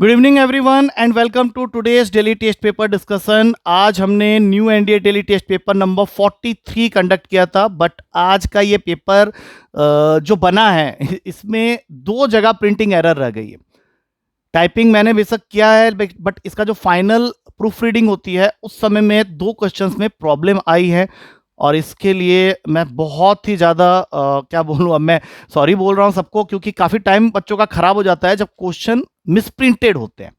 Good evening everyone and welcome to today's daily test paper discussion. आज हमने new NDA daily test paper number 43 conduct किया था, but आज का ये पेपर जो बना है इसमें दो जगह प्रिंटिंग एरर रह गई है। टाइपिंग मैंने बेशक किया है, बट इसका जो फाइनल प्रूफ रीडिंग होती है उस समय में दो क्वेश्चंस में प्रॉब्लम आई है, और इसके लिए मैं बहुत ही ज़्यादा क्या बोलूँ, अब मैं सॉरी बोल रहा हूँ सबको, क्योंकि काफ़ी टाइम बच्चों का खराब हो जाता है जब क्वेश्चन मिसप्रिंटेड होते हैं।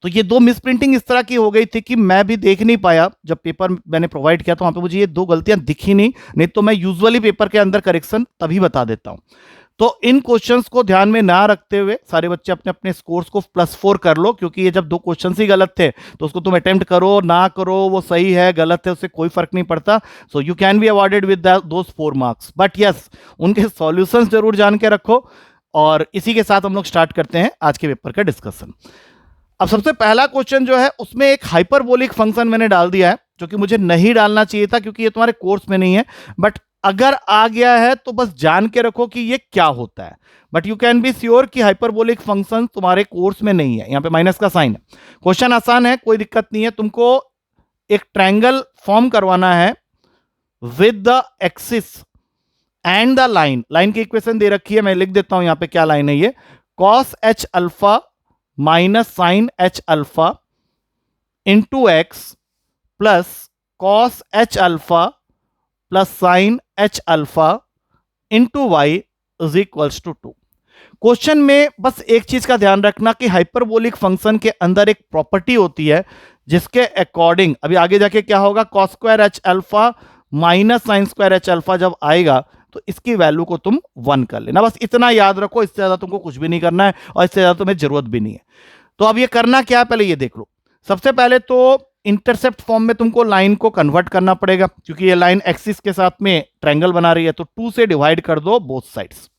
तो ये दो मिसप्रिंटिंग इस तरह की हो गई थी कि मैं भी देख नहीं पाया। जब पेपर मैंने प्रोवाइड किया तो वहाँ पे मुझे ये दो गलतियाँ दिखी नहीं तो मैं यूजुअली पेपर के अंदर करेक्शन तभी बता देता हूँ। तो इन क्वेश्चंस को ध्यान में ना रखते हुए सारे बच्चे अपने अपने स्कोर्स को +4 कर लो, क्योंकि ये जब दो क्वेश्चन ही गलत थे तो उसको तुम अटेम्प्ट करो ना करो, वो सही है गलत है उससे कोई फर्क नहीं पड़ता। So you can be awarded with those 4 marks, but yes उनके सॉल्यूशंस जरूर जान के रखो। और इसी के साथ हम लोग स्टार्ट करते हैं आज के पेपर का डिस्कशन। अब सबसे पहला क्वेश्चन जो है उसमें एक हाइपरबोलिक फंक्शन मैंने डाल दिया है, जो कि मुझे नहीं डालना चाहिए था क्योंकि ये तुम्हारे कोर्स में नहीं है, बट अगर आ गया है तो बस जान के रखो कि ये क्या होता है। But you can be sure कि हाइपरबोलिक फंक्शन तुम्हारे कोर्स में नहीं है। यहां पे माइनस का साइन है। क्वेश्चन आसान है, कोई दिक्कत नहीं है। तुमको एक ट्रायंगल फॉर्म करवाना है with the axis and the line. Line की इक्वेशन दे रखी है, मैं लिख देता हूं यहां पे क्या लाइन है ये। Cos h alpha minus sine h alpha into x plus cos h alpha plus sine h alpha into y is equals to 2। Question में बस एक चीज का ध्यान रखना कि हाइपरबोलिक फंक्शन के अंदर एक प्रॉपर्टी होती है जिसके अकॉर्डिंग अभी आगे जाके क्या होगा, cos square H alpha minus sine square H alpha जब आएगा तो इसकी वैल्यू को तुम 1 कर लेना। बस इतना याद रखो, इससे ज्यादा तुमको कुछ भी नहीं करना है और इससे ज्यादा तुम्हें जरूरत भी नहीं है। तो अब ये करना क्या है, पहले ये देख लो। सबसे पहले तो इंटरसेप्ट फॉर्म में तुमको लाइन को कन्वर्ट करना पड़ेगा, क्योंकि ये लाइन एक्सिस के साथ में ट्रायंगल बना रही है, तो 2 से डिवाइड कर दो बोथ साइड्स।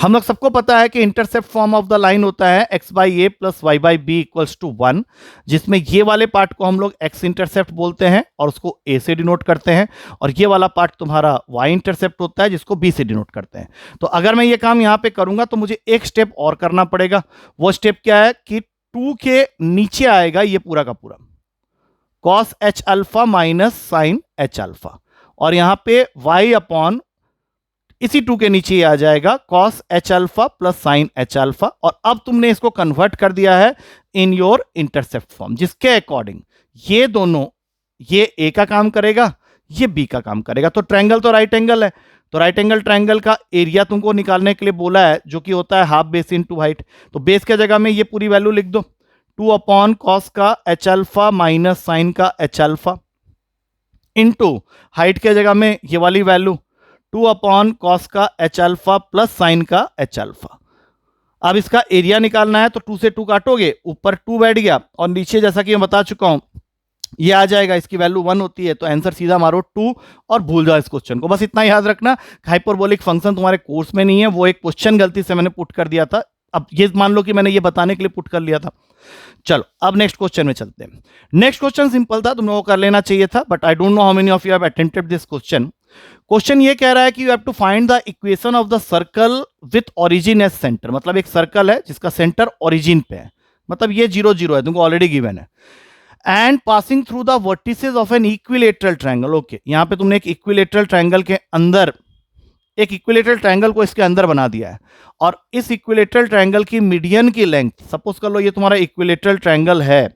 हम लोग सबको पता है कि intercept form of the line होता है x by a plus y by b equals to 1, जिसमें ये वाले पार्ट को हम लोग x इंटरसेप्ट बोलते हैं और उसको a से डिनोट करते हैं, और ये वाला पार्ट तुम्हारा y इंटरसेप्ट होता है जिसको b से डिनोट करते हैं। तो अगर मैं ये काम यहां पे करूंगा तो मुझे एक स्टेप और करना पड़ेगा। वो स्टेप क्या है कि 2 के नीचे आएगा ये पूरा का पूरा cos h alpha minus sine h alpha, और यहां पे y अपॉन इसी 2 के नीचे आ जाएगा cos h alpha plus sine h alpha. और अब तुमने इसको कन्वर्ट कर दिया है इन योर इंटरसेप्ट फॉर्म, जिसके अकॉर्डिंग ये दोनों, ये ए का काम करेगा ये बी का काम करेगा। तो ट्रायंगल तो राइट एंगल है, तो राइट एंगल ट्रायंगल का एरिया तुमको निकालने के लिए बोला है, जो कि होता है half base into height. तो बेस के जगह में ये पूरी वैल्यू लिख दो, 2 अपॉन कॉस का एच अल्फा माइनस साइन का एच अल्फा इंटू हाइट के जगह में ये वाली वैल्यू 2 अपॉन कॉस का एच अल्फा प्लस साइन का एच अल्फा। अब इसका एरिया निकालना है तो 2 से 2 काटोगे, ऊपर 2 बैठ गया और नीचे जैसा कि मैं बता चुका हूं ये आ जाएगा, इसकी वैल्यू 1 होती है, तो आंसर सीधा मारो 2 और भूल जाओ इस क्वेश्चन को। बस इतना याद रखना, हाइपरबोलिक फंक्शन तुम्हारे कोर्स में नहीं है, वो एक क्वेश्चन गलती से मैंने पुट कर दिया था। अब ये मान लो कि मैंने ये बताने के लिए पुट कर लिया था। चलो अब नेक्स्ट क्वेश्चन में चलते हैं। नेक्स्ट क्वेश्चन सिंपल था, तुम लोगों को कर लेना चाहिए था, but I don't know how many of you have attempted this question. Question ये कह रहा है कि you have to find the equation of the circle with origin as centre. मतलब एक सर्कल है जिसका सेंटर ओरिजिन पे है, मतलब ये 0 0 है, तुमको ऑलरेडी गिवन है, and passing through the vertices of an equilateral triangle. Okay, यहां पे तुमने एक इक्विलेटरल ट्रायंगल के अंदर, एक इक्विलेटरल ट्रायंगल को इसके अंदर बना दिया है, और इस इक्विलेटरल ट्रायंगल की मीडियन की लेंथ, सपोज कर लो ये तुम्हारा इक्विलेटरल ट्रायंगल है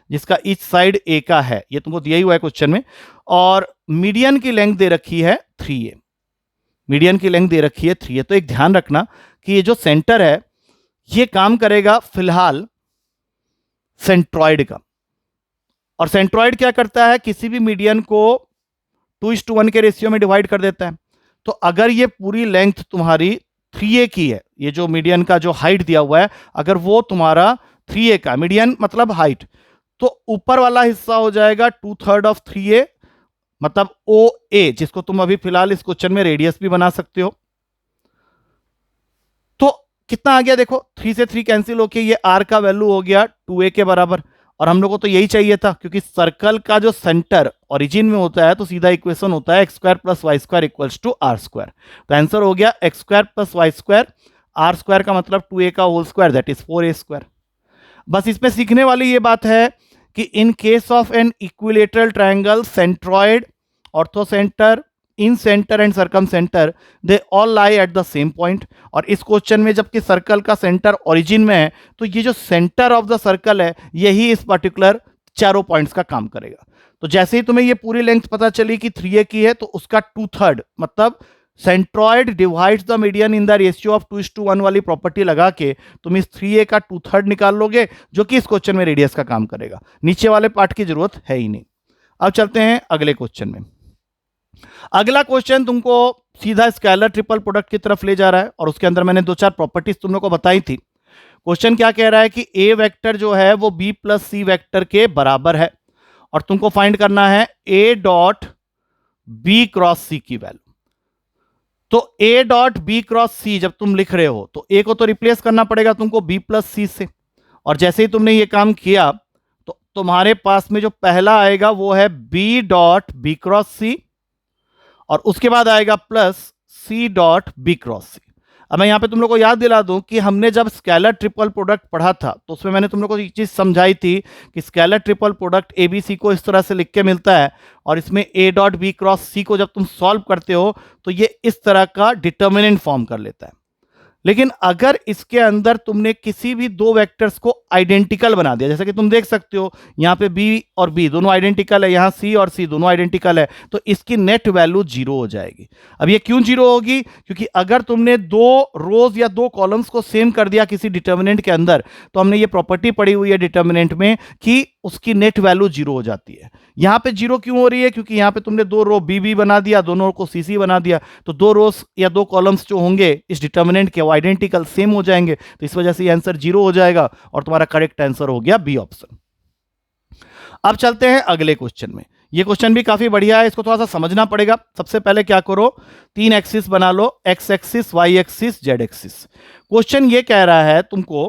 जिसका ईच साइड ए का है, ये तुमको दिया ही हुआ है क्वेश्चन में, और मीडियन की लेंथ दे रखी है 3a। मीडियन की लेंथ दे रखी है 3a। तो एक ध्यान रखना कि ये जो सेंटर है ये काम करेगा फिलहाल सेंट्रॉइड का, और सेंट्रॉइड क्या करता है, किसी भी मीडियन को 2:1 के रेशियो में डिवाइड कर देता है। तो अगर ये पूरी लेंथ तुम्हारी 3a की है, ये जो मीडियन का जो हाइट दिया हुआ है, अगर वो तुम्हारा 3a का, मीडियन मतलब हाइट, तो ऊपर वाला हिस्सा हो जाएगा 2/3 ऑफ 3a, मतलब OA, जिसको तुम अभी फिलहाल इस क्वेश्चन में रेडियस भी बना सकते हो। तो कितना आ गया देखो, 3 से 3 कैंसिल होके ये r का वैल्यू हो गया 2a के बराबर, और हम लोग को तो यही चाहिए था, क्योंकि सर्कल का जो सेंटर ओरिजिन में होता है तो सीधा इक्वेशन होता है x square plus y square equals to r square. तो आंसर हो गया x square plus y square, r square का मतलब 2a का whole square, that is 4a square. बस इसमें सीखने वाली ये बात है कि in case of an equilateral triangle, centroid, orthocentre, incentre and circumcentre, they all lie at the same point. और इस क्वेश्चन में जबकि सर्कल का सेंटर ओरिजिन में है, तो ये जो सेंटर ऑफ द सर्कल है यही इस पर्टिकुलर चारों पॉइंट्स का काम करेगा। तो जैसे ही तुम्हें ये पूरी लेंथ पता चली कि 3a की है, तो उसका 2/3 मतलब centroid divides the median in the ratio of 2:1 वाली प्रॉपर्टी लगा के तुम इस 3a का 2/3 निकाल लोगे, जो कि इस क्वेश्चन में रेडियस का काम करेगा। नीचे वाले पार्ट की जरूरत है ही नहीं। अब चलते हैं अगले क्वेश्चन में। अगला क्वेश्चन तुमको सीधा स्केलर ट्रिपल प्रोडक्ट की तरफ ले जा रहा है, और उसके अंदर मैंने 2-4 प्रॉपर्टीज तुम लोग को बताई थी। क्वेश्चन क्या कह रहा है कि ए वेक्टर जो है वो बी प्लस सी वेक्टर के बराबर है, और तुमको फाइंड करना है ए डॉट बी क्रॉस सी की वैल्यू। तो ए डॉट बी क्रॉस सी जब तुम लिख रहे हो तो ए को तो रिप्लेस करना पड़ेगा तुमको बी प्लस सी से, और जैसे ही तुमने ये काम किया तो तुम्हारे पास में जो पहला आएगा वो है b dot b cross c, और उसके बाद आएगा plus c dot b cross c. अब मैं यहां पे तुम लोग को याद दिला दूं कि हमने जब स्केलर ट्रिपल प्रोडक्ट पढ़ा था तो उसमें मैंने तुम लोग को एक चीज समझाई थी कि स्केलर ट्रिपल प्रोडक्ट एबीसी को इस तरह से लिख के मिलता है, और इसमें ए डॉट बी क्रॉस सी को जब तुम सॉल्व करते हो तो ये इस तरह का डिटर्मिनेंट फॉर्म कर लेता है। लेकिन अगर इसके अंदर तुमने किसी भी दो वेक्टर्स को आइडेंटिकल बना दिया, जैसे कि तुम देख सकते हो यहाँ पे बी और बी दोनों आइडेंटिकल है, यहाँ सी और सी दोनों आइडेंटिकल है, तो इसकी नेट वैल्यू 0 हो जाएगी। अब ये क्यों 0 होगी? क्योंकि अगर तुमने दो रोज या दो कॉलम्स को सेम कर दिया किसी डिटर्मिनेंट के अंदर, तो हमने ये प्रॉपर्टी पढ़ी हुई है डिटर्मिनेंट में कि उसकी नेट वैल्यू 0 हो जाती है। यहाँ पे 0 क्यों हो रही है? क्योंकि यहाँ पे तुमने दो रो बी बी बना दिया, दोनों को सी सी बना दिया, तो दो रोज या दो कॉलम्स जो होंगे इस डिटर्मिनेंट के वो आइडेंटिकल सेम हो जाएंगे, तो इस वजह से आंसर 0 हो जाएगा और तुम्हारा करेक्ट आंसर हो गया बी ऑप्शन। अब चलते हैं अगले क्वेश्चन में। ये क्वेश्चन भी काफी बढ़िया है, इसको थोड़ा सा समझना पड़ेगा। सबसे पहले क्या करो, 3 एक्सिस बना लो, x axis, y axis, z axis. Question ये कह रहा है तुमको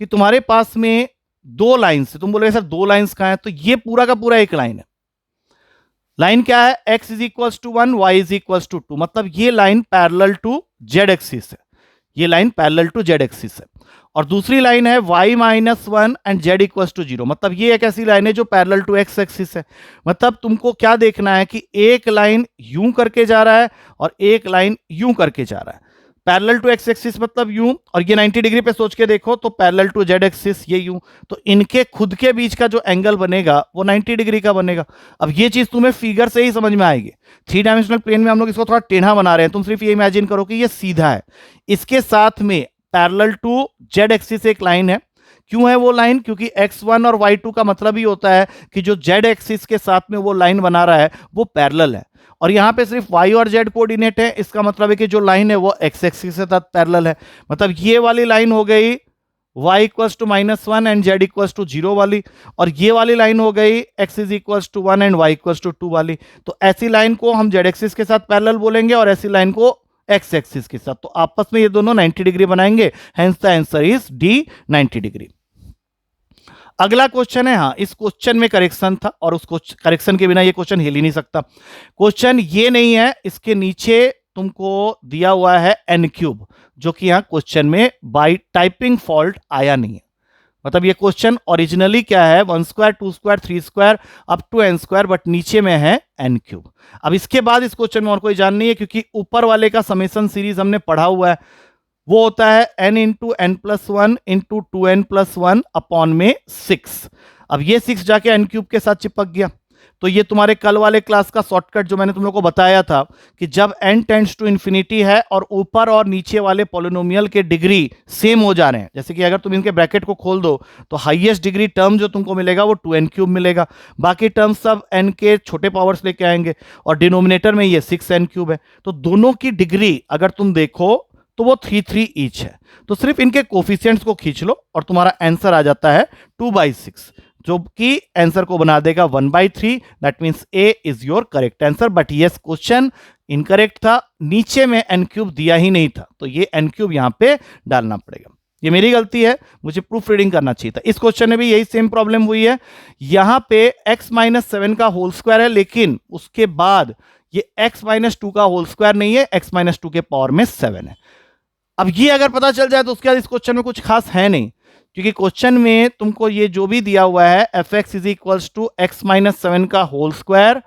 कि तुम्हारे पास में दो लाइन्स, तुम बोले सर दो लाइन्स कहां है, तो ये पूरा का पूरा एक लाइन है। लाइन क्या है? x is equal to 1, y is equal to 2, मतलब ये line parallel to z axis है, ये line parallel to z axis है। और दूसरी लाइन है y minus 1 and z equal to 0, मतलब ये एक ऐसी लाइन है जो पैरेलल टू x एक्सिस है। मतलब तुमको क्या देखना है कि एक लाइन यूं करके जा रहा है और एक लाइन यूं करके जा रहा है। पैरेलल टू एक्स एक्सिस मतलब यूं, और ये 90 डिग्री पे सोच के देखो तो पैरेलल टू जेड एक्सिस ये यूं, तो इनके खुद के बीच का जो एंगल बनेगा वो 90 डिग्री का बनेगा। अब ये चीज तुम्हें फिगर से ही समझ में आएगी। 3 डायमेंशनल प्लेन में हम लोग इसको थोड़ा टेढ़ा बना रहे हैं, तुम सिर्फ ये इमेजिन करो कि ये सीधा है, इसके साथ में पैरेलल टू जेड एक्सिस एक लाइन है। क्यों है वो लाइन? क्योंकि x1 और y2 का मतलब ही होता है कि जो z एक्सिस के साथ में वो लाइन बना रहा है वो पैरेलल है, और यहां पे सिर्फ y और z कोऑर्डिनेट है, इसका मतलब है कि जो लाइन है वो x एक्सिस के साथ पैरेलल है। मतलब ये वाली लाइन हो गई y equals to -1 and z equals to 0 वाली, और ये वाली लाइन हो गई x is equals to 1 and y equals to 2 वाली। तो ऐसी लाइन को हम z एक्सिस के साथ पैरेलल बोलेंगे और ऐसी लाइन को x एक्सिस के साथ, तो आपस में ये दोनों 90 डिग्री बनाएंगे, hence the answer is D 90 degree. अगला क्वेश्चन है, हाँ इस क्वेश्चन में करेक्शन था और उस करेक्शन के बिना ये क्वेश्चन हिल ही नहीं सकता। क्वेश्चन ये नहीं है, इसके नीचे तुमको दिया हुआ है n क्यूब, जो कि यहां क्वेश्चन में बाय टाइपिंग फॉल्ट आया नहीं है। मतलब ये क्वेश्चन ओरिजिनली क्या है, 1 square 2 square 3 square up to n square, but नीचे में है n क्यूब। अब इसके बाद इस क्वेश्चन में और कोई जान नहीं है, क्योंकि ऊपर वाले का समेशन सीरीज हमने पढ़ा हुआ है, वो होता है n into n plus 1 into 2n plus 1 upon में 6। अब ये 6 जाके n क्यूब के साथ चिपक गया, तो ये तुम्हारे कल वाले क्लास का शॉर्टकट जो मैंने तुम लोग को बताया था कि जब n टेंड्स टू इन्फिनिटी है और ऊपर और नीचे वाले पॉलिनोमियल के डिग्री सेम हो जा रहे हैं, जैसे कि अगर तुम इनके ब्रैकेट को खोल दो तो हाईएस्ट डिग्री टर्म जो तुमको मिलेगा वो 2n क्यूब मिलेगा, बाकी टर्म सब n के छोटे पावर्स लेके आएंगे, और डिनोमिनेटर में ये 6n क्यूब है। तो दोनों की डिग्री अगर तुम देखो तो वो 3 ईच है, तो सिर्फ इनके कोफिशिएंट्स को खींच लो और तुम्हारा आंसर आ जाता है 2/6, जो कि आंसर को बना देगा 1/3। That means A is your correct answer. But yes, question incorrect था, नीचे में n क्यूब दिया ही नहीं था, तो ये n क्यूब यहां पे डालना पड़ेगा। ये मेरी गलती है, मुझे प्रूफ रीडिंग करना चाहिए था। इस क्वेश्चन में भी यही सेम प्रॉब्लम हुई है, यहां पे x-7 का होल स्क्वायर है, लेकिन उसके बाद ये x-2 का होल स्क्वायर नहीं है, x-2 के पावर में 7 है। अब ये अगर पता चल जाए तो उसके बाद इस क्वेश्चन में कुछ खास है नहीं। क्योंकि क्वेश्चन में तुमको ये जो भी दिया हुआ है f x is equals to x minus 7 का whole square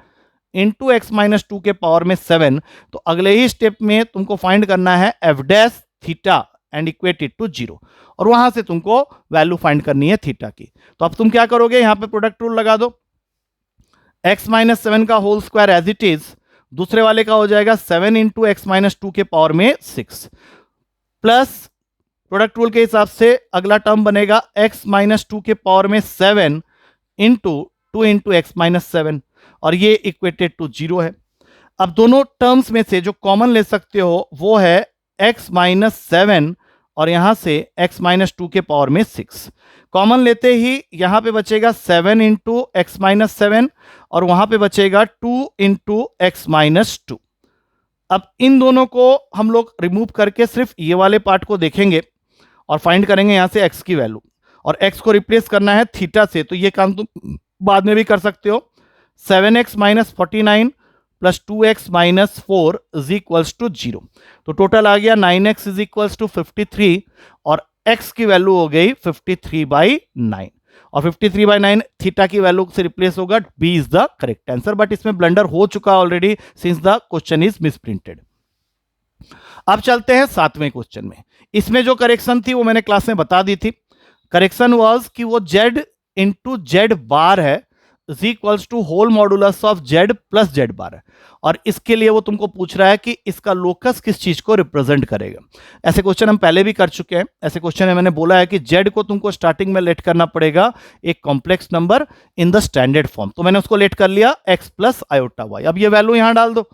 into x minus 2 के पावर में 7, तो अगले ही स्टेप में तुमको फाइंड करना है f dash theta and equated to 0, और वहां से तुमको वैल्यू फाइंड करनी है थीटा की। तो अब तुम क्या करोगे, यहां पे प्रोडक्ट रूल लगा दो, एक्स माइनस 7 का whole square as it is, दूसरे वाले का हो जाएगा 7 इंटू एक्स माइनस 2 के पावर में 6, प्लस प्रोडक्ट रूल के हिसाब से अगला टर्म बनेगा x माइनस 2 के पावर में 7 इंटू 2 इंटू एक्स माइनस 7, और ये इक्वेटेड टू 0 है। अब दोनों टर्म्स में से जो कॉमन ले सकते हो वो है x माइनस 7 और यहां से x माइनस 2 के पावर में 6। कॉमन लेते ही यहां पे बचेगा 7 इंटू एक्स माइनस 7 और वहां पे बचेगा 2 इंटू एक्स माइनस 2। अब इन दोनों को हम लोग रिमूव करके सिर्फ ये वाले पार्ट को देखेंगे और फाइंड करेंगे यहां से x की वैल्यू, और x को रिप्लेस करना है थीटा से, तो ये काम तुम बाद में भी कर सकते हो। 7x minus 49 plus 2x minus 4 is equals to 0, तो टोटल आ गया 9x इज इक्वल्स टू 53 और x की वैल्यू हो गई 53/9, और 53/9 थीटा की वैल्यू से रिप्लेस होगा, b is the correct answer. But इसमें ब्लंडर हो चुका already since the question is misprinted. अब चलते हैं 7वें क्वेश्चन में। इसमें जो करेक्शन थी वो मैंने क्लास में बता दी थी। करेक्शन वाज कि वो z इंटू जेड बार है is equals to whole modulus of z plus z bar है, और इसके लिए वो तुमको पूछ रहा है कि इसका लोकस किस चीज को रिप्रेजेंट करेगा। ऐसे क्वेश्चन हम पहले भी कर चुके हैं। ऐसे क्वेश्चन में मैंने बोला है कि z को तुमको स्टार्टिंग में लेट करना पड़ेगा एक complex number in the standard form, तो मैंने उसको लेट कर लिया x प्लस आयोटा वाई। अब ये वैल्यू यहां डाल दो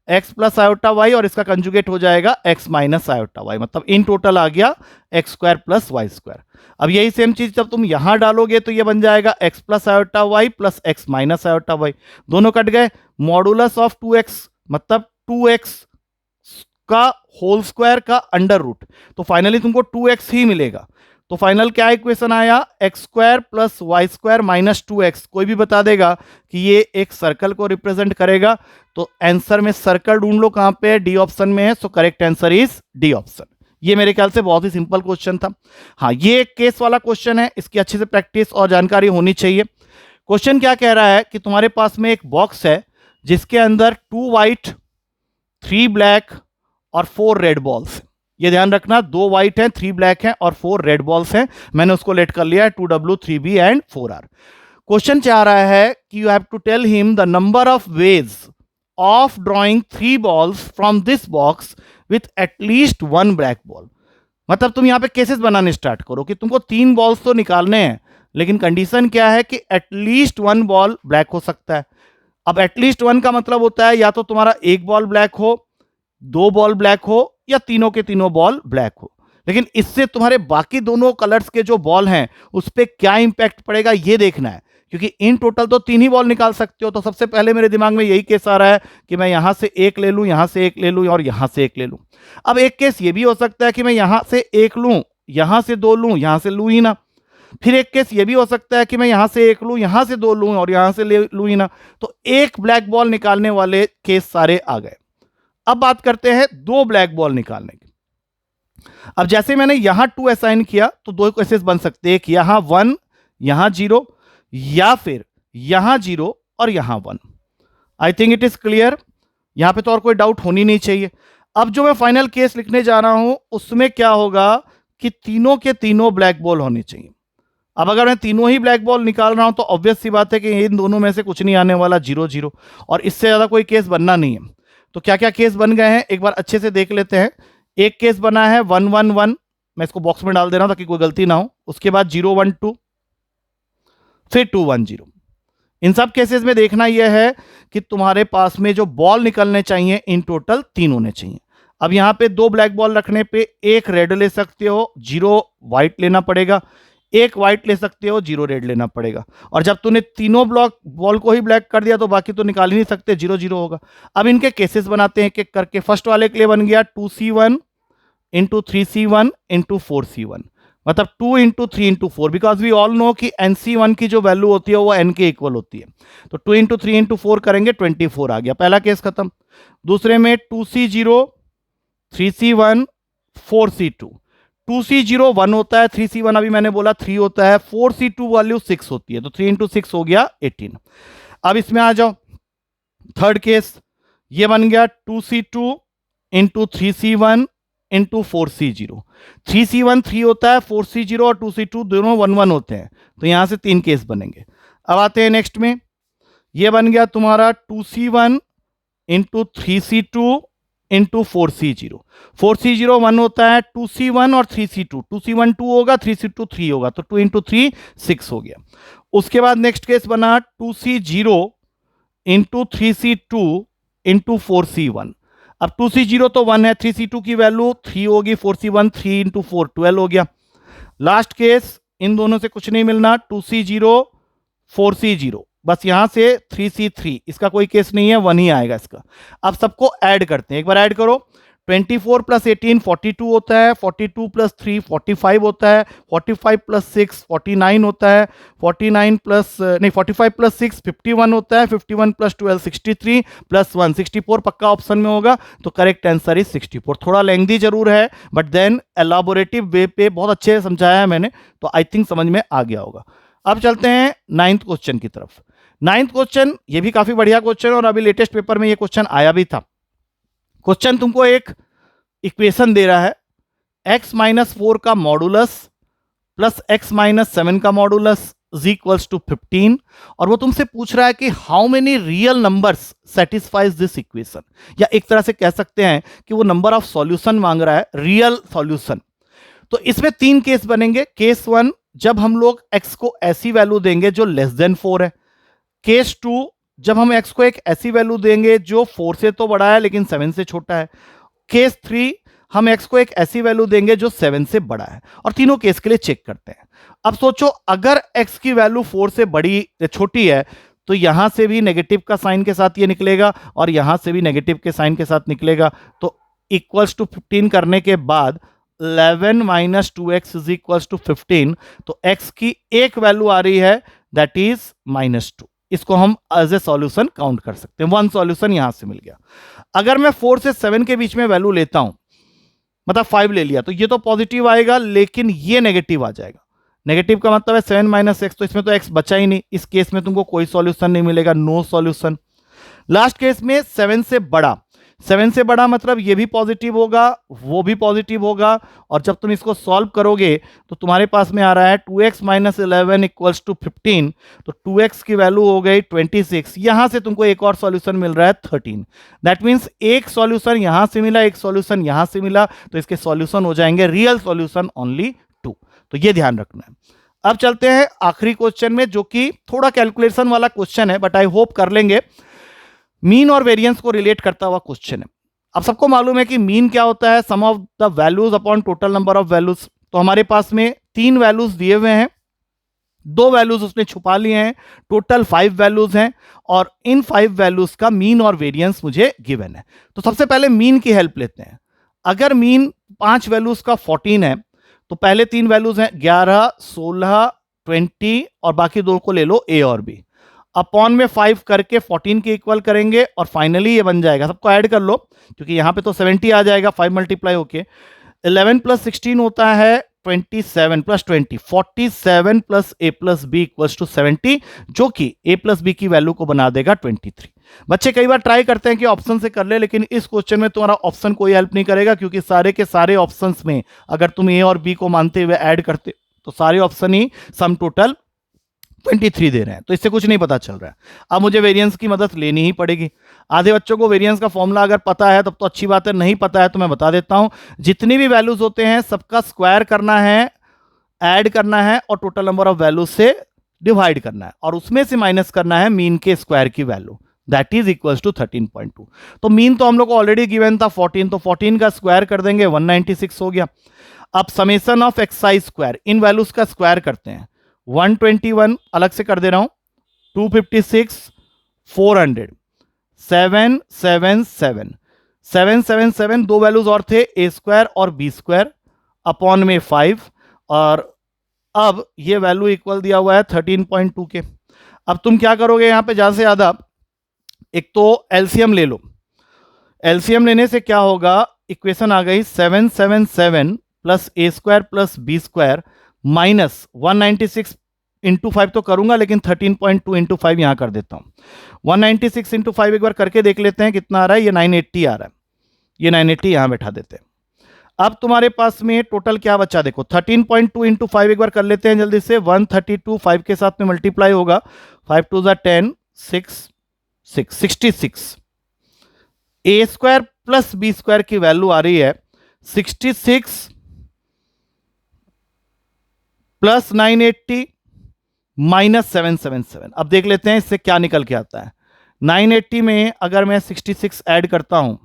x प्लस आयोटा वाई, और इसका कंजुगेट हो जाएगा x माइनस आयोटा वाई, मतलब इन टोटल आ गया x square plus y square. अब यही सेम चीज जब तुम यहां डालोगे तो ये बन जाएगा x plus iota y plus x minus iota y, दोनों कट गए। मॉडुलस ऑफ 2x मतलब 2x का होल स्क्वायर का अंडर रूट, तो फाइनली तुमको 2x ही मिलेगा। तो फाइनल क्या इक्वेशन आया, x square plus y square minus 2x। कोई भी बता देगा कि ये एक सर्कल को रिप्रेजेंट करेगा, तो आंसर में सर्कल ढूंढ लो कहां पे, डी ऑप्शन में है, so correct answer is D option. ये मेरे ख्याल से बहुत ही सिंपल क्वेश्चन था। हाँ, ये एक केस वाला क्वेश्चन है, इसकी अच्छे से प्रैक्टिस और जानकारी होनी चाहिए। क्वेश्चन क्या कह रहा है कि तुम्हारे पास में एक बॉक्स है जिसके अंदर 2 व्हाइट 3 ब्लैक और 4 रेड बॉल्स। ये ध्यान रखना, 2 व्हाइट हैं, 3 ब्लैक हैं और 4 रेड बॉल्स हैं। मैंने उसको लेट कर लिया है 2W 3B and 4R। Question चाह रहा है कि you have to tell him the number of ways of drawing 3 balls from this box with at least 1 black ball. मतलब तुम यहां पे केसेस बनाने स्टार्ट करो कि तुमको 3 बॉल्स तो निकालने हैं, लेकिन कंडीशन क्या है कि एटलीस्ट 1 बॉल ब्लैक हो सकता है। अब एटलीस्ट 1 का मतलब होता है या तो तुम्हारा 1 बॉल ब्लैक हो, 2 बॉल ब्लैक हो, या तीनों के तीनों बॉल ब्लैक हो। लेकिन इससे तुम्हारे बाकी दोनों कलर्स के जो बॉल हैं उस पर क्या इंपैक्ट पड़ेगा ये देखना है, क्योंकि इन टोटल तो 3 ही बॉल निकाल सकते हो। तो सबसे पहले मेरे दिमाग में यही केस आ रहा है कि मैं यहां से एक ले लूं, यहां से एक ले लूं और यहां से एक ले लूं। अब एक केस ये भी हो सकता है कि मैं यहां से एक लूं, यहां से 2 लूं, यहां से लूं ही ना। फिर एक केस ये भी हो सकता है कि मैं यहां से एक लूं, यहां से 2 लूं और यहां से लूं ही ना। तो एक ब्लैक बॉल निकालने वाले केस सारे आ गए। अब बात करते हैं 2 ब्लैक बॉल निकालने की। अब जैसे मैंने यहां 2 असाइन किया तो 2 केसेस बन सकते हैं, एक यहां 1 यहां 0, या फिर यहां 0 और यहां 1। I think it is clear, यहां पे तो और कोई डाउट होनी नहीं चाहिए। अब जो मैं फाइनल केस लिखने जा रहा हूं उसमें क्या होगा कि तीनों के तीनों ब्लैक बॉल होने चाहिए। अब अगर मैं तीनों ही ब्लैक बॉल निकाल रहा हूं तो ऑब्वियस सी बात है कि इन दोनों में से कुछ नहीं आने वाला, 0 0, और इससे ज्यादा कोई केस बनना नहीं है। तो क्या क्या केस बन गए हैं एक बार अच्छे से देख लेते हैं। एक केस बना है 1 1 1, मैं इसको बॉक्स में डाल दे रहा हूं ताकि कोई गलती ना हो। उसके बाद 0 1 2, फिर 2 1 0। इन सब केसेस में देखना यह है कि तुम्हारे पास में जो बॉल निकलने चाहिए इन टोटल 3 होने चाहिए। अब यहां पे 2 ब्लैक बॉल रखने पे एक रेड ले सकते हो, 0 व्हाइट लेना पड़ेगा, एक व्हाइट ले सकते हो, 0 रेड लेना पड़ेगा। और जब तूने तीनों ब्लॉक बॉल को ही ब्लैक कर दिया तो बाकी तो निकाल ही नहीं सकते, 0 0 होगा। अब इनके केसेस बनाते हैं एक एक करके। फर्स्ट वाले के लिए बन गया 2C1 into 3C1 into 4C1, मतलब 2 into 3 into 4, because we all know कि NC1 की जो वैल्यू होती है वो N के इक्वल होती है। तो 2 इंटू 3 इंटू 4 करेंगे, 24 आ गया, पहला केस खत्म। दूसरे में 2C0 3C1 4C2, 2C0 1 होता है, 3C1 अभी मैंने बोला 3 होता है, 4C2 वैल्यू 6 होती है, तो 3 इंटू 6 हो गया 18। अब इसमें आ जाओ, थर्ड केस ये बन गया 2C2 into 3C1 into 4C0। 3C1 3 होता है, 4C0 और 2C2 दोनों 1 1 होते हैं, तो यहां से 3 केस बनेंगे। अब आते हैं नेक्स्ट में, ये बन गया तुम्हारा 2C1 into 3C2 into 4C0। 4C0 1 होता है, 2C1 और 3C2, 2C1 2 होगा, 3C2 3 होगा, तो 2 इंटू 3 6 हो गया। उसके बाद नेक्स्ट केस बना 2C0 into 3C2 into 4C1। अब 2C0 तो 1 है, 3C2 की वैल्यू 3 होगी, 4C1 3 इंटू 4 12 हो गया। लास्ट केस इन दोनों से कुछ नहीं मिलना, 2C0 4C0, बस यहां से 3C3, इसका कोई केस नहीं है, 1 ही आएगा इसका। अब सबको ऐड करते हैं, एक बार ऐड करो। 24 प्लस 18 42 होता है, 42 प्लस 3 45 होता है, 45 प्लस 6 49 होता है, 49 प्लस नहीं 45 प्लस 6 51 होता है, 51 प्लस 12 63 प्लस 1 64 पक्का ऑप्शन में होगा, तो करेक्ट आंसर इज 64। थोड़ा लेंथी जरूर है, बट देन एलाबोरेटिव वे पे बहुत अच्छे से समझाया है मैंने, तो आई थिंक समझ में आ गया होगा। अब चलते हैं 9th क्वेश्चन की तरफ। 9th क्वेश्चन ये भी काफी बढ़िया क्वेश्चन है, और अभी लेटेस्ट पेपर में ये क्वेश्चन आया भी था। क्वेश्चन तुमको एक इक्वेशन दे रहा है, x माइनस 4 का मॉडुलस प्लस x माइनस 7 का मॉडुलस इज इक्वल्स टू 15, और वो तुमसे पूछ रहा है कि how many real numbers satisfies this equation, या एक तरह से कह सकते हैं कि वो नंबर ऑफ सॉल्यूशन मांग रहा है, रियल सॉल्यूशन। तो इसमें 3 केस बनेंगे। केस 1, जब हम लोग x को ऐसी वैल्यू देंगे जो लेस देन 4 है। केस 2, जब हम x को एक ऐसी वैल्यू देंगे जो 4 से तो बड़ा है लेकिन 7 से छोटा है। केस 3, हम x को एक ऐसी वैल्यू देंगे जो 7 से बड़ा है। और तीनों केस के लिए चेक करते हैं। अब सोचो, अगर x की वैल्यू 4 से बड़ी छोटी है, तो यहां से भी नेगेटिव का साइन के साथ ये निकलेगा, और यहां से भी नेगेटिव के साइन के साथ निकलेगा। तो इक्वल्स टू 15 करने के बाद 11 minus 2x is equals to 15, तो x की एक वैल्यू आ रही है, दैट इज -2। इसको हम एज ए सॉल्यूशन काउंट कर सकते हैं, 1 सॉल्यूशन यहां से मिल गया। अगर मैं 4 से 7 के बीच में वैल्यू लेता हूं, मतलब 5 ले लिया, तो ये तो पॉजिटिव आएगा, लेकिन ये नेगेटिव आ जाएगा। नेगेटिव का मतलब है 7 माइनस एक्स, तो इसमें तो x बचा ही नहीं, इस केस में तुमको कोई सॉल्यूशन नहीं मिलेगा, नो सॉल्यूशन। लास्ट केस में 7 से बड़ा, 7 से बड़ा मतलब ये भी पॉजिटिव होगा, वो भी पॉजिटिव होगा, और जब तुम इसको सॉल्व करोगे तो तुम्हारे पास में आ रहा है 2x माइनस 11 इक्वल्स टू 15, तो 2x की वैल्यू हो गई 26। यहां से तुमको एक और सॉल्यूशन मिल रहा है 13। दैट मीन्स एक सॉल्यूशन यहां से मिला, एक सॉल्यूशन यहां से मिला, तो इसके सॉल्यूशन हो जाएंगे रियल सॉल्यूशन ओनली 2। तो ये ध्यान रखना है। अब चलते हैं आखिरी क्वेश्चन में, जो कि थोड़ा कैलकुलेशन वाला क्वेश्चन है, बट आई होप कर लेंगे। मीन और वेरिएंस को रिलेट करता हुआ क्वेश्चन है। अब सबको मालूम है कि मीन क्या होता है, sum of the values upon total number of values. तो हमारे पास में 3 वैल्यूज दिए हुए हैं, 2 वैल्यूज उसने छुपा लिए हैं, टोटल 5 वैल्यूज हैं, और इन 5 वैल्यूज का मीन और वेरिएंस मुझे गिवन है। तो सबसे पहले मीन की हेल्प लेते हैं। अगर मीन 5 वैल्यूज का 14 है, तो पहले 3 वैल्यूज हैं 11 16 20, और बाकी 2 को ले लो a और b, अपॉन में 5 करके 14 के इक्वल करेंगे, और फाइनली ये बन जाएगा। सबको ऐड कर लो, क्योंकि यहां पे तो 70 आ जाएगा 5 मल्टीप्लाई होके। 11 प्लस 16 होता है 27 plus 20, 47 plus a plus b equals to 70, जो कि a प्लस बी की वैल्यू को बना देगा 23। बच्चे कई बार ट्राई करते हैं कि ऑप्शन से कर ले, लेकिन इस क्वेश्चन में तुम्हारा ऑप्शन कोई हेल्प नहीं करेगा, क्योंकि सारे के सारे ऑप्शंस में अगर तुम a और b को मानते हुए ऐड करते, तो सारे ऑप्शन ही सम टोटल 23 दे रहे हैं, तो इससे कुछ नहीं पता चल रहा है। अब मुझे वेरिएंस की मदद लेनी ही पड़ेगी। आधे बच्चों को वेरिएंस का फॉर्मूला अगर पता है तब तो अच्छी बात है, नहीं पता है तो मैं बता देता हूं। जितनी भी वैल्यूज होते हैं सबका स्क्वायर करना है, ऐड करना है, और टोटल नंबर ऑफ वैल्यूज से डिवाइड करना है, और उसमें से माइनस करना है मीन के स्क्वायर की value, that is equals to 13.2। तो मीन तो हम लोग को ऑलरेडी गिवन था 14, तो 14 का स्क्वायर कर देंगे 196 हो गया। अब summation of x I square, in values का स्क्वायर करते हैं। 121 अलग से कर दे रहा हूं, 256 400 777 777, 2 वैल्यूज और थे ए स्क्वायर और बी स्क्वायर, अपॉन में 5, और अब ये वैल्यू इक्वल दिया हुआ है 13.2 के। अब तुम क्या करोगे, यहां पे ज्यादा से ज्यादा एक तो एलसीएम ले लो। एलसीएम लेने से क्या होगा, इक्वेशन आ गई 777 plus a square plus b square minus 196 into 5 तो करूंगा, लेकिन 13.2 इंटू 5 यहां कर देता हूं। 196 इंटू 5 एक बार करके देख लेते हैं कितना आ रहा है। ये 980 आ रहा है, ये 980 यहां बैठा देते हैं। अब तुम्हारे पास में टोटल क्या बचा देखो, 13.2 इंटू 5 एक बार कर लेते हैं जल्दी से। 132 5 के साथ में मल्टीप्लाई होगा, 5 2 10 6 6 66। ए स्क्वायर प्लस बी स्क्वायर की वैल्यू आ रही है 66 प्लस 980 माइनस 777। अब देख लेते हैं इससे क्या निकल के आता है। 980 में अगर मैं 66 ऐड करता हूं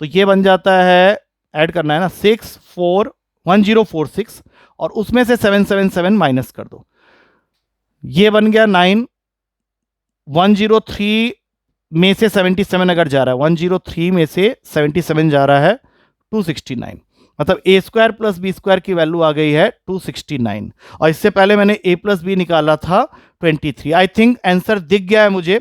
तो ये बन जाता है, ऐड करना है ना, 1046 और उसमें से 777 माइनस कर दो, ये बन गया 9। 103 में से 77 अगर जा रहा है, 103 में से 77 जा रहा है 269, मतलब ए स्क्वायर प्लस बी स्क्वायर की वैल्यू आ गई है 269। और इससे पहले मैंने ए प्लस बी निकाला था 23। आई थिंक आंसर दिख गया है मुझे,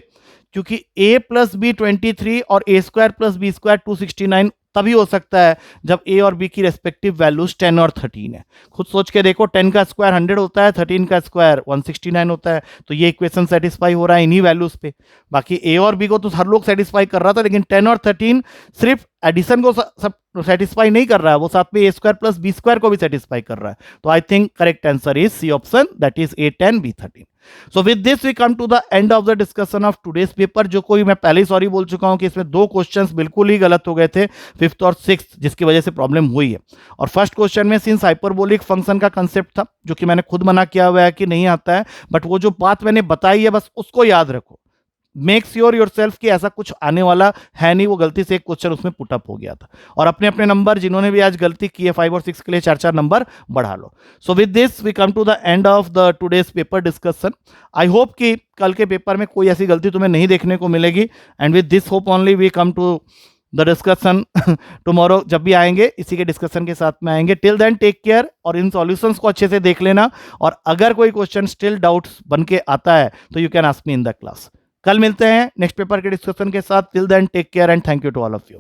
क्योंकि a प्लस बी 23 और ए स्क्वायर प्लस बी स्क्वायर 269 तभी हो सकता है जब a और b की रेस्पेक्टिव वैल्यूज 10 और 13 है। खुद सोच के देखो, 10 का स्क्वायर 100 होता है, 13 का स्क्वायर 169 होता है, तो ये इक्वेशन सेटिस्फाई हो रहा है इन्हीं वैल्यूज पे। बाकी a और b को तो हर लोग सेटिस्फाई कर रहा था, लेकिन 10 और 13 सिर्फ एडिशन को सब सेटिस्फाई नहीं कर रहा है, वो साथ में a square plus b square को भी सेटिस्फाई कर रहा है। तो I think correct answer is c option, that is A10 B13। So with this we come to the end of the discussion of today's paper, जो कोई मैं पहले ही सॉरी बोल चुका हूं कि इसमें दो क्वेश्चंस बिल्कुल ही गलत हो गए थे, 5th और 6th, जिसकी वजह से प्रॉब्लम हुई है। और फर्स्ट क्वेश्चन में सिंस हाइपरबोलिक फंक्शन का कंसेप्ट था, जो कि मैंने खुद मना किया हुआ है कि नहीं आता है, बट वो जो बात मैंने बताई है बस उसको याद रखो। मेक श्योर योरसेल्फ कि ऐसा कुछ आने वाला है नहीं, वो गलती से एक क्वेश्चन उसमें पुटअप हो गया था। और अपने अपने नंबर जिन्होंने भी आज गलती की है 5 और 6 के लिए 4-4 नंबर बढ़ा लो। So with this we come to the end of the today's paper discussion. I hope कि कल के पेपर में कोई ऐसी गलती तुम्हें नहीं देखने को मिलेगी, and with this hope only we come to the discussion tomorrow. जब भी आएंगे इसी के डिस्कशन के साथ में आएंगे। टिल देन टेक केयर, और इन सॉल्यूशंस को अच्छे से देख लेना, और अगर कोई क्वेश्चन स्टिल डाउट्स बन के आता है तो you can ask me in the class. कल मिलते हैं नेक्स्ट पेपर के डिस्कशन के साथ। Till then take care and thank you to all of you.